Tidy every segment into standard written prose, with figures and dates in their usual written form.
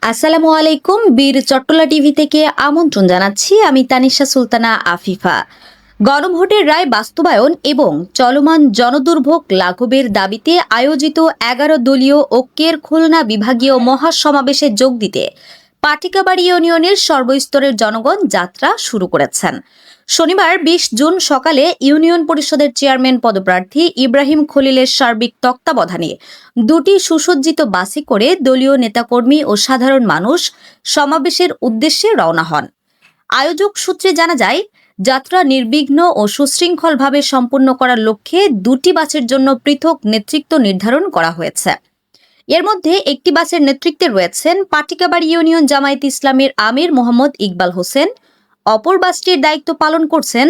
আসসালামু আলাইকুম। বীর চট্টলা টিভি থেকে আমন্ত্রণ জানাচ্ছি। আমি তানিশা সুলতানা আফিফা। গণভোটের রায় বাস্তবায়ন এবং চলমান জনদুর্ভোগ লাঘবের দাবিতে আয়োজিত ১১ দলীয় ঐক্যের খুলনা বিভাগীয় মহাসমাবেশে যোগ দিতে পাটিকাবাড়ি ইউনিয়নের সর্বস্তরের জনগণ যাত্রা শুরু করেছেন। শনিবার ২০ জুন সকালে ইউনিয়ন পরিষদের চেয়ারম্যান পদপ্রার্থী ইব্রাহিম খলিলের সার্বিক তত্ত্বাবধানে দুটি সুসজ্জিত বাসে করে দলীয় নেতাকর্মী ও সাধারণ মানুষ সমাবেশের উদ্দেশ্যে রওনা হন। আয়োজক সূত্রে জানা যায়, যাত্রা নির্বিঘ্ন ও সুশৃঙ্খলভাবে সম্পন্ন করার লক্ষ্যে দুটি বাসের জন্য পৃথক নেতৃত্ব নির্ধারণ করা হয়েছে। এর মধ্যে একটি বাসের নেতৃত্বে রয়েছেন পাটিকাবাড়ি ইউনিয়ন জামায়াতে ইসলামের আমির মোহাম্মদ ইকবাল হোসেন। অপর বাসটির দায়িত্ব পালন করছেন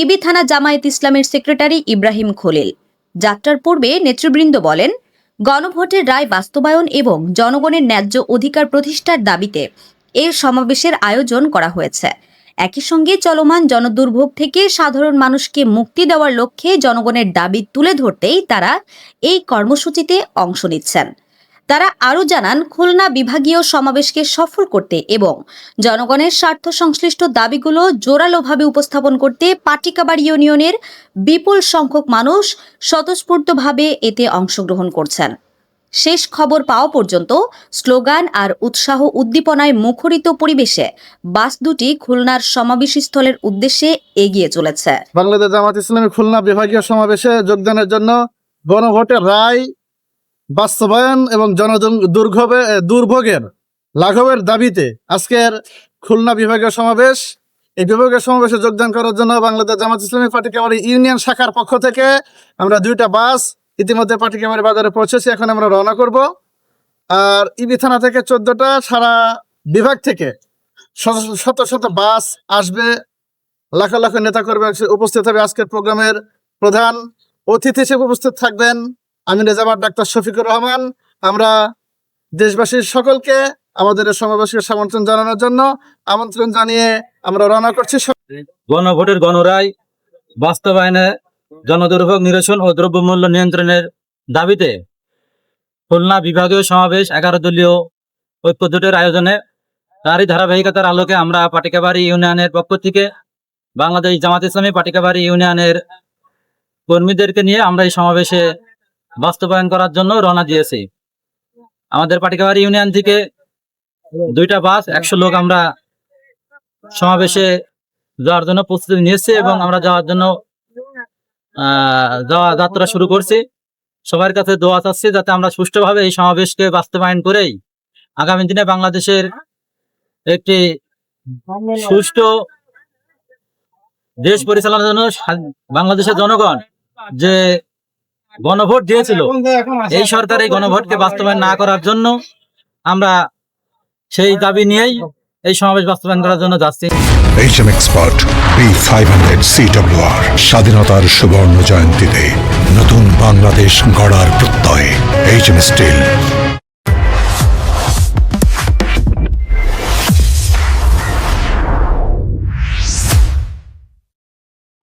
ইবি থানা জামায়াতে ইসলামের সেক্রেটারি ইব্রাহিম খলিল। যাত্রার পূর্বে নেতৃবৃন্দ বলেন, গণভোটের রায় বাস্তবায়ন এবং জনগণের ন্যায্য অধিকার প্রতিষ্ঠার দাবিতে এর সমাবেশের আয়োজন করা হয়েছে। একই সঙ্গে চলমান জনদুর্ভোগ থেকে সাধারণ মানুষকে মুক্তি দেওয়ার লক্ষ্যে জনগণের দাবি তুলে ধরতেই তারা এই কর্মসূচিতে অংশ নিচ্ছেন। তারা আরও জানান, খুলনা বিভাগীয় সমাবেশকে সফল করতে এবং জনগণের স্বার্থ সংশ্লিষ্ট দাবিগুলো জোরালোভাবে উপস্থাপন করতে পাটিকাবাড়ি ইউনিয়নের বিপুল সংখ্যক মানুষ স্বতঃস্ফূর্তভাবে এতে অংশগ্রহণ করছেন। শেষ খবর পাওয়া পর্যন্ত স্লোগান আর উৎসাহ উদ্দীপনায় মুখরিত পরিবেশে বাস দুটি খুলনার সমাবেশস্থলের উদ্দেশ্যে এগিয়ে চলেছে। বাংলাদেশ জামাত ইসলামী খুলনা বিভাগীয় সমাবেশে যোগদানের জন্য গণভোটের রায় বাস্তবায়ন এবং দুর্ভোগের লাঘবের দাবিতে আজকের খুলনা বিভাগীয় সমাবেশ। এই বিভাগীয় সমাবেশে যোগদান করার জন্য বাংলাদেশ জামাত ইসলামী পাটিকাবাড়ি ইউনিয়ন শাখার পক্ষ থেকে আমরা দুইটা বাস ইতিমধ্যে পাটিকাবাড়ি বাজারে পৌঁছেছি। এখন আমরা রওনা করব। আর ইবি থানা থেকে 14টা, সারা বিভাগ থেকে শত শত বাস আসবে, লাখ লাখ নেতাকর্মী উপস্থিত হবে। আজকের প্রোগ্রামের প্রধান অতিথি হিসেবে উপস্থিত থাকবেন আমির রেজাবাদ ডাক্তার শফিকুর রহমান। আমরা দেশবাসীর সকলকে আমাদের সমাবেশকে আমন্ত্রণ জানানোর জন্য আমন্ত্রণ জানিয়ে আমরা রওনা করছি। গণভোটের গণরায় বাস্তবায়নে, জনদুর্ভোগ নিরসন ও দ্রব্যমূল্য নিয়ন্ত্রণের দাবিতে খুলনা বিভাগীয় সমাবেশ 11 দলীয় ঐক্য জোটের আয়োজনে তারই ধারাবাহিকতার আলোকে আমরা পাটিকাবাড়ি ইউনিয়নের পক্ষ থেকে বাংলাদেশ জামাত ইসলামী পাটিকাবাড়ি ইউনিয়নের কর্মীদেরকে নিয়ে আমরা এই সমাবেশে বাস্তবায়ন করার জন্য রওনা দিয়েছি। আমাদের পাটিকাবাড়ি ইউনিয়ন থেকে দুইটা বাস 100 লোক আমরা সমাবেশে যাওয়ার জন্য প্রস্তুতি নিয়েছি এবং আমরা যাওয়ার জন্য যাত্রা শুরু করছি। সবার কাছে দোয়া চাচ্ছি যাতে আমরা সুষ্ঠুভাবে এই সমাবেশকে বাস্তবায়ন করেই আগামী দিনে বাংলাদেশের একটি সুষ্ঠু দেশ পরিচালনার জন্য বাংলাদেশের জনগণ যে গণভোট দিয়েছিল, এই সরকার এই গণভোটকে বাস্তবায়ন না করার জন্য আমরা সেই দাবি নিয়েই এই সমাবেশ বাস্তবায়ন করার জন্য যাচ্ছি। HM Expert B500 CWR স্বাধীনতার সুবর্ণ জয়ন্তীতে নতুন বাংলাদেশ গড়ার প্রত্যয়। HM Steel।